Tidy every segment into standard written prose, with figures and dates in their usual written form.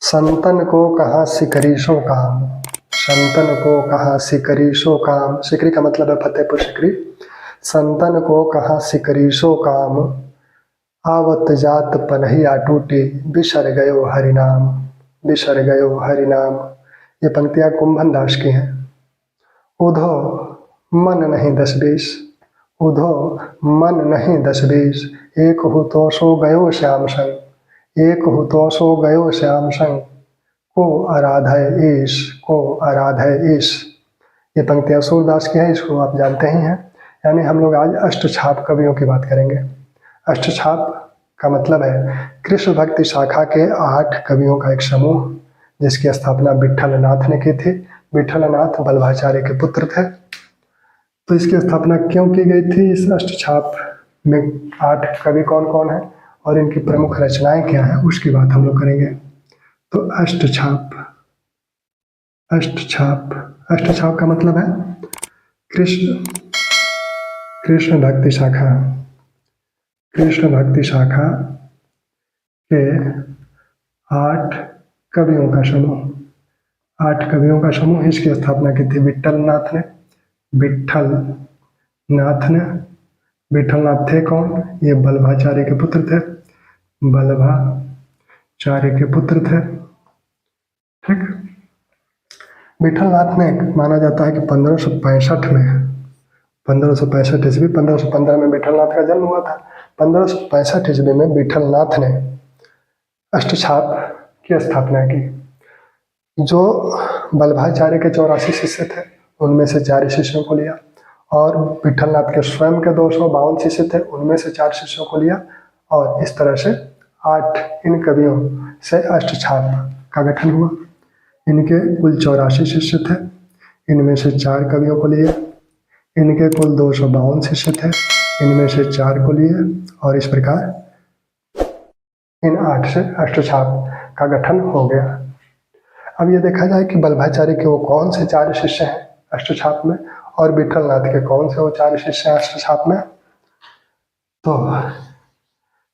संतन को कहाँ सिकरी सो काम, संतन को कहाँ सिकरी सो काम। सिकरी का मतलब है फतेहपुर सिकरी। संतन को कहाँ सिकरी सो काम, आवत जात पनहिया टूटी, बिसर गयो हरिनाम, बिसर गयो हरिनाम। ये पंक्तियाँ कुंभन दास की हैं। उधो मन नहीं दस बीस, उधो मन नहीं दस बीस, एक हु तो सो गयो श्याम संग, एक हु तो सो गयो श्याम संग, को आराधय ईश, को आराधय ईश। ये पंक्तियाँ सूरदास की हैं, इसको आप जानते ही हैं। यानी हम लोग आज अष्टछाप कवियों की बात करेंगे। अष्टछाप का मतलब है कृष्ण भक्ति शाखा के 8 कवियों का एक समूह, जिसकी स्थापना विट्ठल नाथ ने की थी। विट्ठल नाथ बल्लभाचार्य के पुत्र थे। तो इसकी स्थापना क्यों की गई थी? इस अष्टछाप में 8 कवि कौन कौन हैं और इनकी प्रमुख रचनाएं क्या हैं, उसकी बात हम लोग करेंगे। तो अष्टछाप, अष्टछाप, अष्टछाप का मतलब है कृष्ण भक्ति शाखा, कृष्ण भक्ति शाखा के 8 कवियों का समूह, 8 कवियों का समूह। इसकी स्थापना की थी विट्ठल नाथ ने। विट्ठल नाथ ने, विट्ठल नाथ थे कौन? ये बल्लभाचार्य के पुत्र थे, बल्लभाचार्य के पुत्र थे। ठीक। विट्ठल नाथ ने, माना जाता है कि 1565 में, 1565 ईस्वी, 1515 में विट्ठल नाथ का जन्म हुआ था। 1565 ईस्वी में विट्ठल नाथ ने अष्टछाप की स्थापना की। जो बल्लभाचार्य के 84 शिष्य थे, उनमें से 4 शिष्यों को लिया, और विट्ठल नाथ के स्वयं के 252 शिष्य थे, उनमें से 4 शिष्यों को लिया, और इस तरह से 8 इन कवियों से अष्टछाप का गठन हुआ। इनके कुल 84 शिष्य थे, इनमें से 4 कवियों को लिए। इनके कुल 252 शिष्य थे, इनमें से 4 को लिए, और इस प्रकार इन 8 से अष्टछाप का गठन हो गया। अब ये देखा जाए कि बल्लभाचार्य के वो कौन से 4 शिष्य हैं अष्टछाप में, और विट्ठल नाथ के कौन से वो 4 शिष्य हैं अष्टछाप में। तो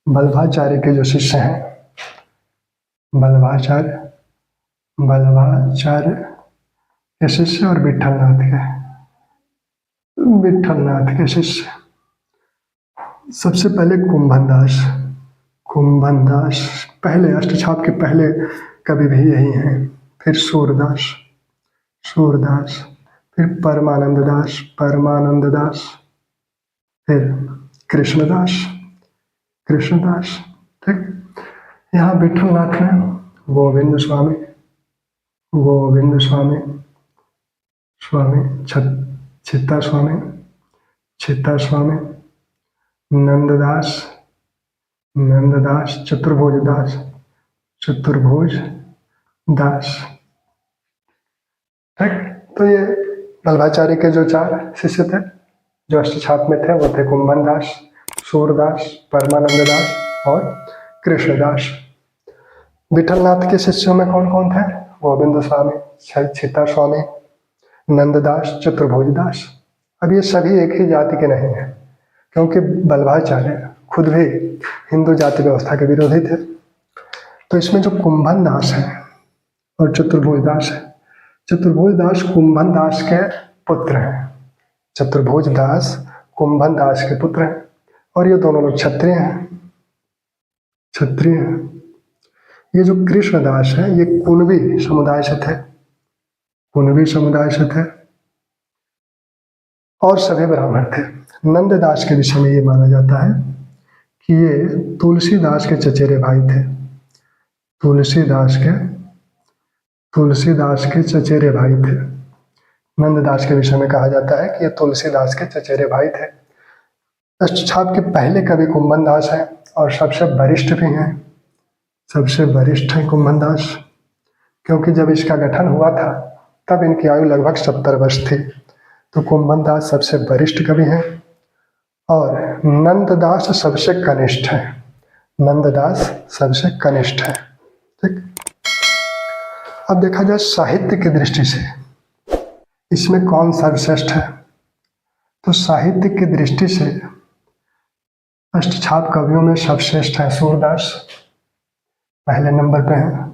बल्लभाचार्य के जो शिष्य हैं, बल्लभाचार्य के शिष्य और विट्ठल नाथ के शिष्य, सबसे पहले कुंभन दास पहले, अष्टछाप के पहले कवि भी यही हैं। फिर सूरदास, फिर परमानंद दास, फिर कृष्णदास। ठीक। यहाँ विट्ठल नाथ ने गोविंद स्वामी, छित्ता स्वामी, नंददास, चतुर्भुज दास। ठीक। तो ये बल्लभाचार्य के जो 4 शिष्य थे जो अष्टछाप में थे, वो थे कुंभन दास, सूरदास, परमानंद दास और कृष्णदास। विट्ठल नाथ के शिष्यों में कौन कौन थे? गोविंद स्वामी, छित्ता स्वामी, नंददास, चतुर्भुज दास। अब ये सभी एक ही जाति के नहीं हैं, क्योंकि बल्लभाचार्य खुद भी हिंदू जाति व्यवस्था के विरोधी थे। तो इसमें जो कुंभन दास है और चतुर्भुज दास है, चतुर्भुज दास कुंभन दास के पुत्र हैं। चतुर्भुज दास कुंभन दास के पुत्र हैं, और ये दोनों लोग क्षत्रिय हैं। ये जो कृष्णदास है, ये कुणबी समुदाय से थे, और सभी ब्राह्मण थे। नंददास के विषय में ये माना जाता है कि ये तुलसीदास के चचेरे भाई थे। तुलसीदास के चचेरे भाई थे। नंददास के विषय में कहा जाता है कि ये तुलसीदास के चचेरे भाई थे। अष्टछाप के पहले कवि कुंभन दास हैं, और सबसे वरिष्ठ भी हैं। सबसे वरिष्ठ हैं कुंभन दास, क्योंकि जब इसका गठन हुआ था तब इनकी आयु लगभग 70 वर्ष थी। तो कुंभन दास सबसे वरिष्ठ कवि हैं, और नंददास सबसे कनिष्ठ है। ठीक। अब देखा जाए साहित्य की दृष्टि से इसमें कौन सर्वश्रेष्ठ है, तो साहित्य की दृष्टि से अष्टछाप कवियों में सर्वश्रेष्ठ है सूरदास, पहले नंबर पे हैं।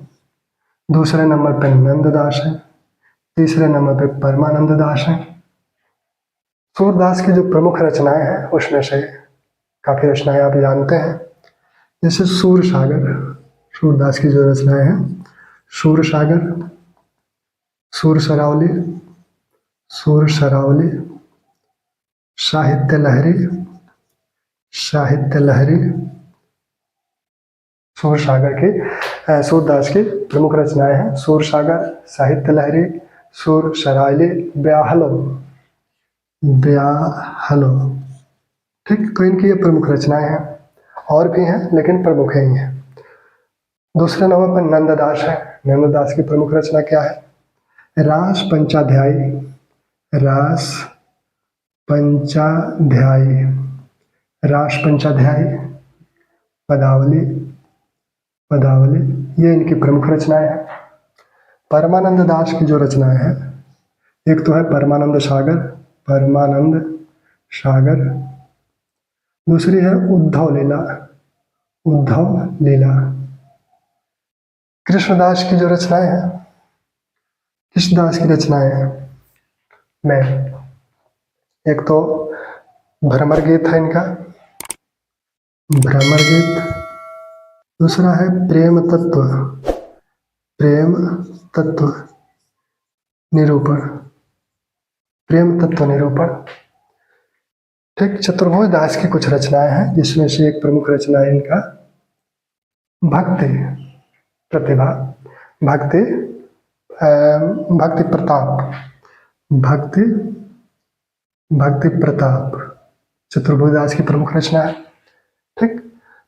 दूसरे नंबर पे नंददास है, तीसरे नंबर पे परमानंद दास है। सूरदास की जो प्रमुख रचनाएं हैं उसमें से काफ़ी रचनाएं आप जानते हैं, जैसे सूर सागर। सूरदास की जो रचनाएं हैं, सूर सागर, सूर सरावली, सूर सरावली, साहित्य लहरी, साहित्य लहरी, सूर सागर की सूरदास की प्रमुख रचनाएं हैं। सूर सागर, साहित्य लहरी, सूर सरावली, ब्याहलो, ब्याहलो। ठीक, तो इनकी ये प्रमुख रचनाएं हैं, और भी हैं लेकिन प्रमुख ही हैं। दूसरे नंबर पर नंददास है। नंददास की प्रमुख रचना क्या है? रास पंचाध्यायी, रास पंचाध्यायी, रास पंचाध्यायी, पदावली, पदावली, ये इनकी प्रमुख रचनाएं हैं। परमानंद दास की जो रचनाएं हैं, एक तो है परमानंद सागर, परमानंद सागर। दूसरी है उद्धव लीला, उद्धव लीला। कृष्णदास की जो रचनाएं हैं, कृष्णदास की रचनाएं हैं में एक तो भ्रमर गीत है इनका, भ्रमर गीत। दूसरा है प्रेम तत्व, प्रेम तत्व निरूपण, प्रेम तत्व निरूपण। ठीक, चतुर्भुज दास की कुछ रचनाएं हैं, जिसमें से एक प्रमुख रचना है इनका भक्ति प्रतिभा, भक्ति भक्ति प्रताप, भक्ति भक्ति प्रताप चतुर्भुज दास की प्रमुख रचना है। ठीक,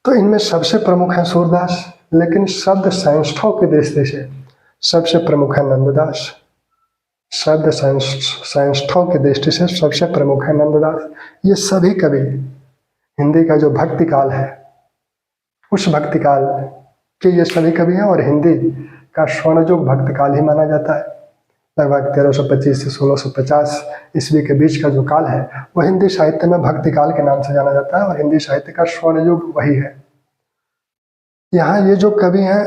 तो इनमें सबसे प्रमुख है सूरदास, लेकिन शब्द संस्थाओं की दृष्टि से सबसे प्रमुख है नंददास। शब्द संस्थाओं की दृष्टि से सबसे प्रमुख है नंददास। ये सभी कवि हिंदी का जो भक्ति काल है, उस भक्ति काल के ये सभी कवि हैं, और हिंदी का स्वर्णयुग भक्ति काल ही माना जाता है। लगभग 1325 से 1650 ईस्वी के बीच का जो काल है, वह हिंदी साहित्य में भक्ति काल के नाम से जाना जाता है, और हिंदी साहित्य का स्वर्णयुग वही है। यहाँ ये जो कवि हैं,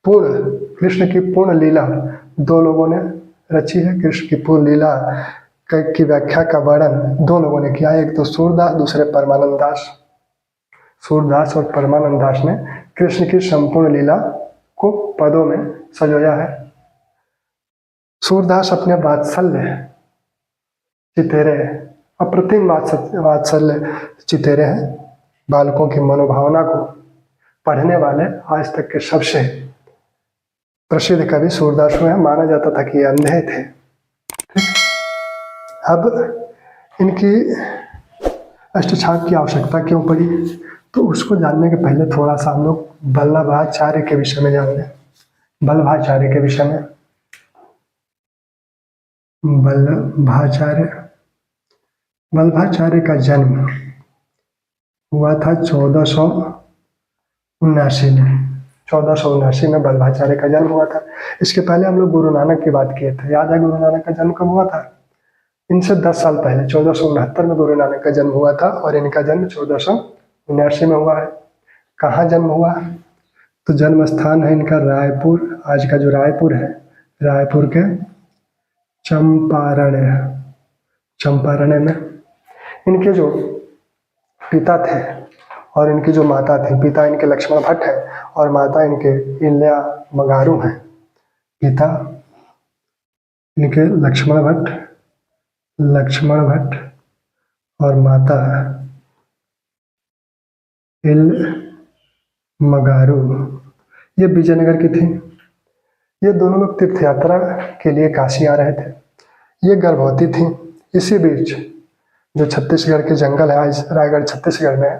पूर्ण कृष्ण की पूर्ण लीला दो लोगों ने रची है। कृष्ण की पूर्ण लीला की व्याख्या का वर्णन दो लोगों ने किया है, एक तो सूरदास, दूसरे परमानंद दास। सूरदास और परमानंद दास ने कृष्ण की संपूर्ण लीला को पदों में सजोया है। सूरदास अपने वात्सल्य चितेरे, अप्रतिम वात्सल्य चितेरे हैं। बालकों की मनोभावना को पढ़ने वाले आज तक के सबसे प्रसिद्ध कवि सूरदास हुए हैं। माना जाता था कि ये अंधे थे। अब इनकी अष्टछाप की आवश्यकता क्यों पड़ी, तो उसको जानने के पहले थोड़ा सा हम लोग वल्लभाचार्य के विषय में जान लें। वल्लभाचार्य के विषय में, वल्लभाचार्य, वल्लभाचार्य का जन्म हुआ था 1479 में। 1479 में वल्लभाचार्य का जन्म हुआ था। इसके पहले हम लोग गुरु नानक की बात किए थे, याद है गुरु नानक का जन्म कब हुआ था? इनसे 10 साल पहले 1469 में गुरु नानक का जन्म हुआ था, और इनका जन्म 1479 में हुआ है। कहाँ जन्म हुआ? तो जन्म स्थान है इनका रायपुर, आज का जो रायपुर है, रायपुर के चंपारण्य, चंपारण्य में। इनके जो पिता थे और इनकी जो माता थी, पिता इनके लक्ष्मण भट्ट है और माता इनके इल्या मगारू हैं। पिता इनके लक्ष्मण भट्ट और माता इल मगारू, ये विजयनगर की थी। ये दोनों लोग तीर्थ यात्रा के लिए काशी आ रहे थे। ये गर्भवती थी। इसी बीच जो छत्तीसगढ़ के जंगल है, आज रायगढ़ छत्तीसगढ़ में,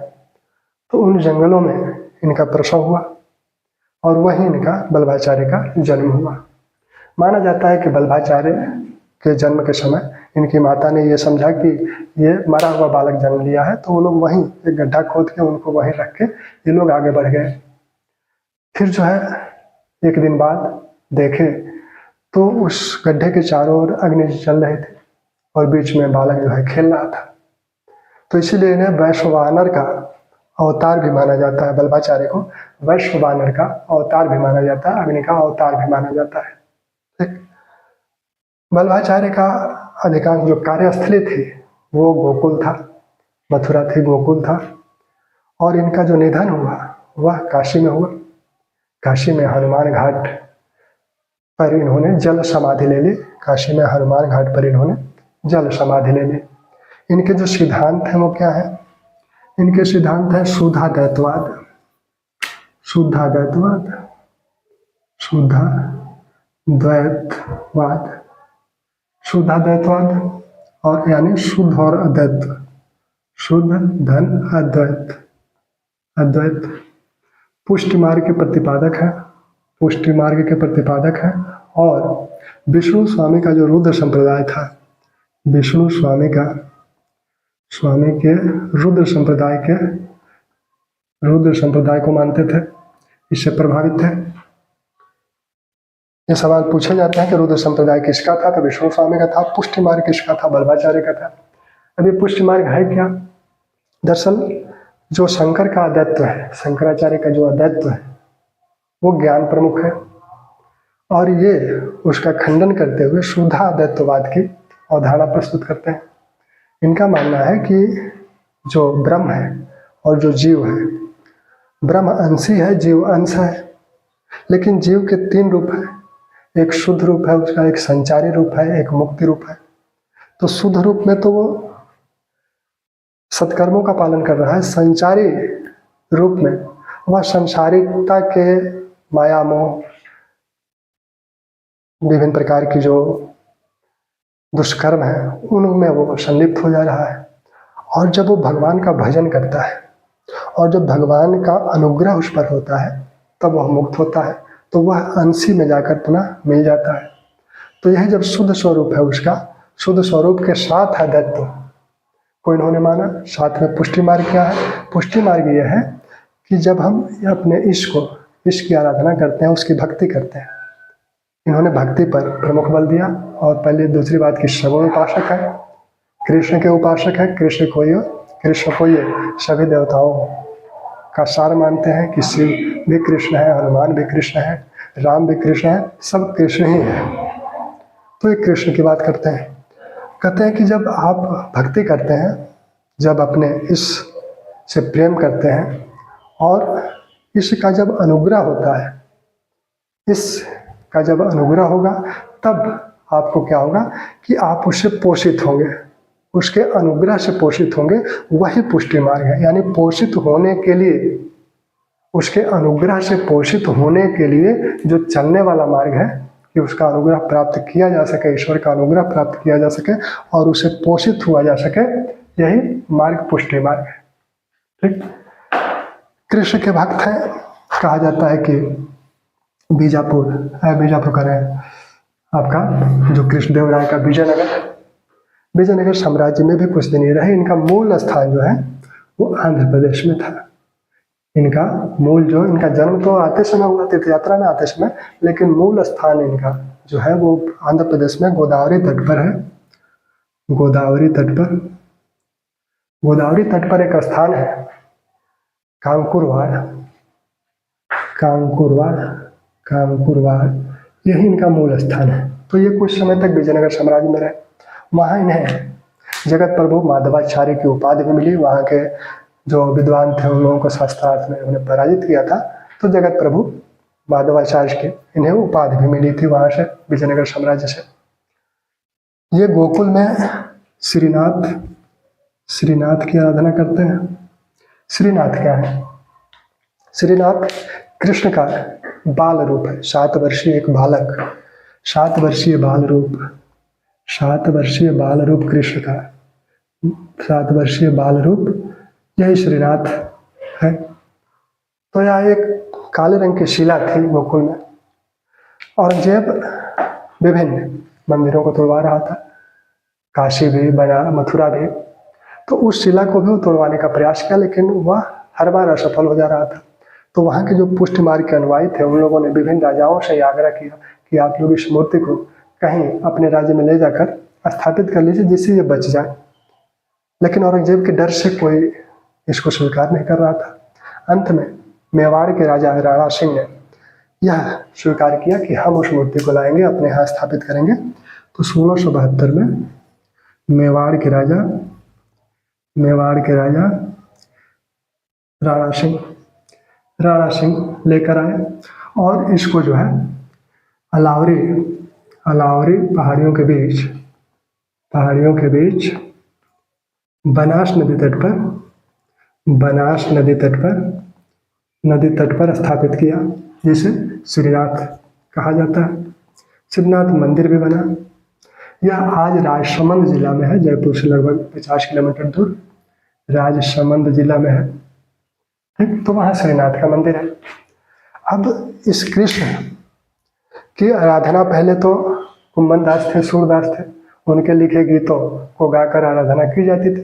तो उन जंगलों में इनका प्रसव हुआ, और वहीं इनका वल्लभाचार्य का जन्म हुआ। माना जाता है कि वल्लभाचार्य के जन्म के समय इनकी माता ने ये समझा कि ये मरा हुआ बालक जन्म लिया है, तो वो लोग वहीं एक गड्ढा खोद के उनको वहीं रख के ये लोग आगे बढ़ गए। फिर जो है एक दिन बाद देखे तो उस गड्ढे के चारों ओर अग्नि चल रहे थे, और बीच में बालक जो है खेल रहा था। तो इसीलिए इन्हें वैश्वानर का अवतार भी माना जाता है। बल्बाचार्य को वैश्व वानर का अवतार भी माना जाता है, अग्नि का अवतार भी माना जाता है। ठीक। बल्बाचार्य का अधिकांश जो कार्यस्थली थी वो गोकुल था, मथुरा थी, गोकुल था। और इनका जो निधन हुआ वह काशी में हुआ। काशी में हनुमान घाट पर इन्होंने जल समाधि ले ली। काशी में हनुमान घाट पर इन्होंने जल समाधि ले ली। इनके जो सिद्धांत हैं वो क्या है? इनके सिद्धांत है शुद्धाद्वैतवाद, शुद्धाद्वैतवाद, शुद्धाद्वैतवाद, शुद्धाद्वैतवाद और यानी शुद्ध और अद्वैत, शुद्ध धन अद्वैत, अद्वैत। पुष्टि मार्ग के प्रतिपादक है, पुष्टि मार्ग के प्रतिपादक है। और विष्णु स्वामी का जो रुद्र संप्रदाय था, विष्णु स्वामी का, स्वामी के रुद्र संप्रदाय को मानते थे, इससे प्रभावित थे। ये सवाल पूछे जाते हैं कि रुद्र संप्रदाय किसका था? तो विष्णु स्वामी का था। पुष्टि मार्ग किसका था? बल्बाचार्य का था। अब ये पुष्टि मार्ग है क्या? दरअसल जो शंकर का अद्वैत्व है, शंकराचार्य का जो अद्वैत्व है वो ज्ञान प्रमुख है, और ये उसका खंडन करते हुए शुद्धाद्वैतवाद की अवधारणा प्रस्तुत करते हैं। इनका मानना है कि जो ब्रह्म है और जो जीव है, ब्रह्म अंशी है, जीव अंश है, लेकिन जीव के 3 रूप हैं। एक शुद्ध रूप है उसका, एक संचारी रूप है, एक मुक्ति रूप है। तो शुद्ध रूप में तो वो सत्कर्मों का पालन कर रहा है, संचारी रूप में वह संसारिकता के माया मोह, विभिन्न प्रकार की जो दुष्कर्म है उनमें वो संलिप्त हो जा रहा है। और जब वो भगवान का भजन करता है और जब भगवान का अनुग्रह उस पर होता है तब वह मुक्त होता है, तो वह अंशी में जाकर पुनः मिल जाता है। तो यह जब शुद्ध स्वरूप है उसका, शुद्ध स्वरूप के साथ अद्वैत्व को इन्होंने माना। साथ में पुष्टि मार्ग क्या है? पुष्टि मार्ग यह है कि जब हम अपने ईश्वर की आराधना करते हैं, उसकी भक्ति करते हैं, इन्होंने भक्ति पर प्रमुख बल दिया। और पहले दूसरी बात की सगुण उपासक है, कृष्ण के उपासक है, कृष्ण को ये सभी देवताओं का सार मानते हैं कि शिव भी कृष्ण है, हनुमान भी कृष्ण है, राम भी कृष्ण है, सब कृष्ण ही है। तो ये कृष्ण की बात करते हैं। कहते हैं कि जब आप भक्ति करते हैं, जब अपने इस से प्रेम करते हैं और इसका जब अनुग्रह होता है, इसका जब अनुग्रह होगा तब आपको क्या होगा कि आप उससे पोषित होंगे, उसके अनुग्रह से पोषित होंगे। वही पुष्टि मार्ग है। यानी पोषित होने के लिए, उसके अनुग्रह से पोषित होने के लिए जो चलने वाला मार्ग है कि उसका अनुग्रह प्राप्त किया जा सके, ईश्वर का अनुग्रह प्राप्त किया जा सके और उसे पोषित हुआ जा सके, यही मार्ग पुष्टि मार्ग है। ठीक। कृष्ण के भक्त हैं। कहा जाता है कि बीजापुर का है आपका जो कृष्णदेव राय का विजयनगर साम्राज्य में भी कुछ दिन ही रहे। इनका मूल स्थान जो है वो आंध्र प्रदेश में था। इनका जन्म तो आते समय हुआ, तीर्थ यात्रा में आते समय, लेकिन मूल स्थान इनका जो है वो आंध्र प्रदेश में गोदावरी तट पर है। गोदावरी तट पर एक स्थान है कांकुरवाड़, यही इनका मूल स्थान है। तो ये कुछ समय तक विजयनगर साम्राज्य में रहे। वहाँ इन्हें जगत प्रभु माधवाचार्य की उपाधि भी मिली। वहाँ के जो विद्वान थे उन लोगों को शास्त्रार्थ में उन्हें पराजित किया था, तो जगत प्रभु माधवाचार्य के इन्हें उपाधि भी मिली थी वहाँ से, विजयनगर साम्राज्य से। ये गोकुल में श्रीनाथ की आराधना करते हैं। श्रीनाथ क्या है? श्रीनाथ कृष्ण का बाल रूप है। 7 वर्षीय एक बालक, 7 वर्षीय बाल रूप कृष्ण का, 7 वर्षीय बाल रूप, यही श्रीनाथ है। तो यह एक काले रंग की शिला थी गोकुल में। औरंगजेब विभिन्न मंदिरों को तोड़वा रहा था, काशी भी, मथुरा भी। तो उस शिला को भी तोड़वाने का प्रयास किया, लेकिन वह हर बार असफल हो जा रहा था। तो वहाँ के जो पुष्टि मार्ग के अनुयायी थे उन लोगों ने विभिन्न राजाओं से आग्रह किया कि आप लोग इस मूर्ति को कहीं अपने राज्य में ले जाकर स्थापित कर लीजिए जिससे ये बच जाए। लेकिन औरंगजेब के डर से कोई इसको स्वीकार नहीं कर रहा था। अंत में मेवाड़ के राजा राणा सिंह ने यह स्वीकार किया कि हम उस मूर्ति को लाएंगे, अपने यहाँ स्थापित करेंगे। तो 1672 में मेवाड़ के राजा राणा सिंह लेकर आए और इसको जो है अलावरी पहाड़ियों के बीच बनास नदी तट पर स्थापित किया, जिसे श्रीनाथ कहा जाता है। श्रीनाथ मंदिर भी बना। यह आज राजसमंद जिला में है, जयपुर से लगभग 50 किलोमीटर दूर राजसमंद जिला में है। ठीक, तो वहाँ श्रीनाथ का मंदिर है। अब इस कृष्ण की आराधना पहले तो कुम्भन दास थे, सूरदास थे, उनके लिखे गीतों को गाकर आराधना की जाती थी।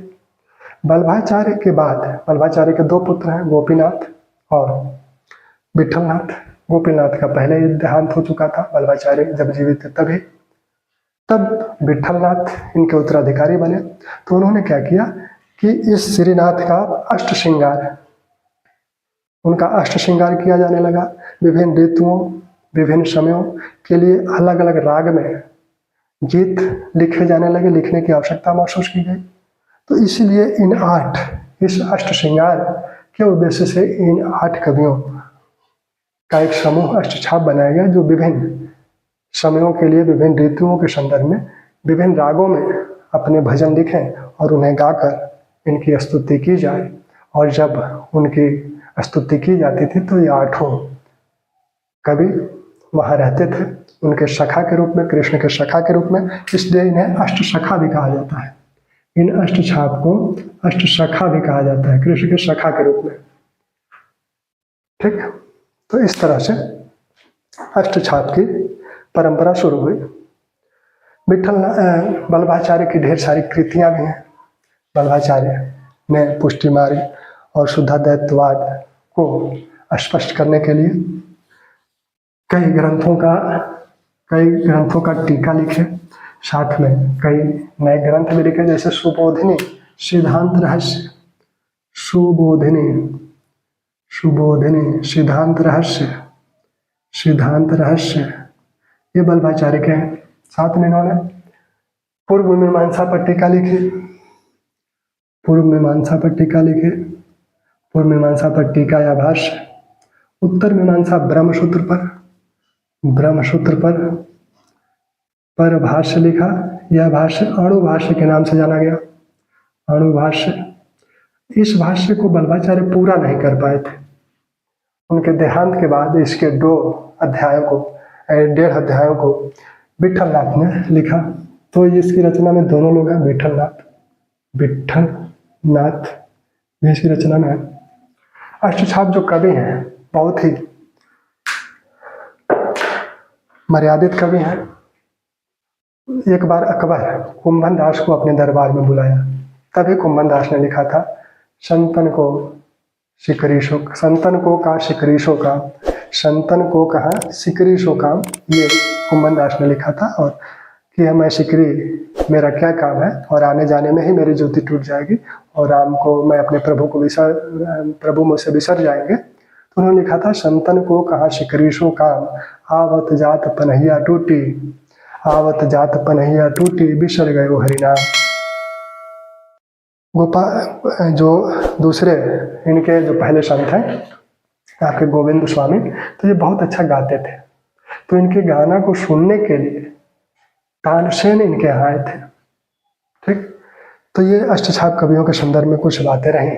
वल्लभाचार्य के बाद वल्लभाचार्य के 2 पुत्र हैं, गोपीनाथ और विठलनाथ। गोपीनाथ का पहले ही देहांत हो चुका था, वल्लभाचार्य जब जीवित थे तभी। तब विठलनाथ इनके उत्तराधिकारी बने। तो उन्होंने क्या किया कि इस श्रीनाथ का उनका अष्ट श्रृंगार किया जाने लगा। विभिन्न ऋतुओं, विभिन्न समयों के लिए अलग अलग राग में गीत लिखे जाने लगे, लिखने की आवश्यकता महसूस की गई। तो इसीलिए इस अष्ट श्रृंगार के उद्देश्य से इन 8 कवियों का एक समूह अष्टछाप बनाया गया, जो विभिन्न समयों के लिए, विभिन्न ऋतुओं के संदर्भ में, विभिन्न रागों में अपने भजन लिखें और उन्हें गाकर इनकी स्तुति की जाए। और जब उनकी स्तुति की जाती थी तो ये 8 कवि वहाँ रहते थे, उनके सखा के रूप में, कृष्ण के सखा के रूप में। इसलिए इन्हें अष्ट सखा भी कहा जाता है। इन अष्टछाप को अष्ट सखा भी कहा जाता है, कृष्ण के सखा के रूप में। ठीक, तो इस तरह से अष्टछाप की परंपरा शुरू हुई। वल्लभाचार्य की ढेर सारी कृतियां भी हैं। वल्लभाचार्य ने पुष्टि मार्ग और शुद्धाद्वैतवाद को स्पष्ट करने के लिए कई ग्रंथों का टीका लिखे, साथ में कई नए ग्रंथ भी लिखे, जैसे सुबोधिनी सिद्धांत रहस्य, ये वल्लभाचार्य के हैं। साथ में इन्होंने पूर्व मीमांसा पर टीका या भाष्य, उत्तर मीमांसा ब्रह्मसूत्र पर भाष्य लिखा। यह भाष्य अणुभाष्य के नाम से जाना गया। अणुभाष्य, इस भाष्य को वल्लभाचार्य पूरा नहीं कर पाए थे। उनके देहांत के बाद इसके 1.5 अध्यायों को विठलनाथ ने लिखा। तो इसकी रचना में दोनों लोग हैं, विठलनाथ भी इसकी रचना में है। अष्टछाप जो कवि हैं बहुत ही मर्यादित कवि हैं। एक बार अकबर कुम्भन दास को अपने दरबार में बुलाया, तभी कुम्भन दास ने लिखा था संतन को कहा सिकरी शो काम, ये कुम्भन दास ने लिखा था। और कि मैं सिकरी, मेरा क्या काम है, और आने जाने में ही मेरी ज्योति टूट जाएगी और राम को मैं अपने प्रभु मुझसे बिसर जाएंगे। तो उन्होंने लिखा था संतन को कहा सिकरी शो काम, आवत जात पनहिया टूटी बिसर गए वो हरिनाम। गोपाल जो दूसरे इनके जो पहले संत हैं आपके गोविंद स्वामी, तो ये बहुत अच्छा गाते थे। तो इनके गाना को सुनने के लिए तानसेन इनके यहाँ आए थे। ठीक, तो ये अष्टछाप कवियों के संदर्भ में कुछ बातें रही।